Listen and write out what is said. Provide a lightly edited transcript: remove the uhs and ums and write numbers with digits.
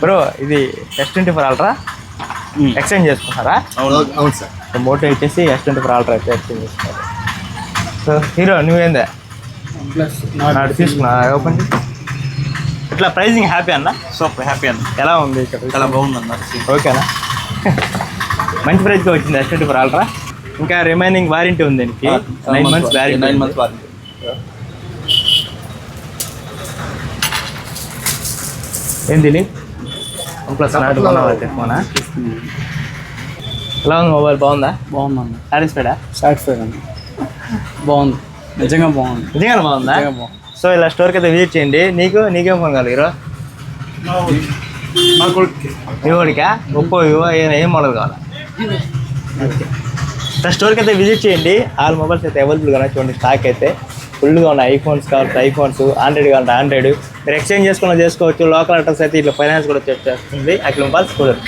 Bro ఇది S24 ultra exchange చేసుకుంటారా? అవును సార్. మోటో వచ్చేసి S24 అల్ట్రా అయితే ఎక్స్చేంజ్ చేసుకుంటారు. సో హీరో నువ్వేందా నాడు తీసుకున్నా ఓపెన్ ఇట్లా ప్రైజింగ్ హ్యాపీ అన్న? సూపర్ హ్యాపీ అన్న. ఎలా ఉంది ఇక్కడ? చాలా బాగుంది అన్న. ఓకేనా? మంచి ప్రైస్గా వచ్చింది S24 అల్ట్రా. ఇంకా రిమైనింగ్ వారంటీ ఉంది దీనికి 9 months వారంటీ. 9 months warranty. ఏంది OnePlus నాడు కొన్నావైతే ఫోనా? ఎలా ఉంది మొబైల్? బాగుందా? బాగుందన్న. సాటిస్ఫైడ్ అన్న. బాగుంది, నిజంగా బాగుంది. నిజంగా బాగుందా? సో ఇలా స్టోర్కి అయితే విజిట్ చేయండి. నీకేం ఫోన్ కావాలి హీరో? వివోడికా? ఒప్పో, వివో ఏం మోడల్ కావాలా? ఓకే, స్టోర్కి అయితే విజిట్ చేయండి. ఆల్ మొబైల్స్ అయితే అవైలబుల్గా ఉన్నాయి. చూడండి, స్టాక్ అయితే ఫుల్గా ఉన్నాయి. ఐఫోన్స్ కావాలంటే ఐఫోన్స్, ఆండ్రాయిడ్ కావాలంటే ఆండ్రాయిడ్. మీరు ఎక్స్చేంజ్ చేసుకోవచ్చు. లోకల్ అడ్రస్ అయితే ఇట్లా ఫైనాన్స్ కూడా వచ్చేస్తుంది. అఖిల్ మొబైల్స్ చూడండి.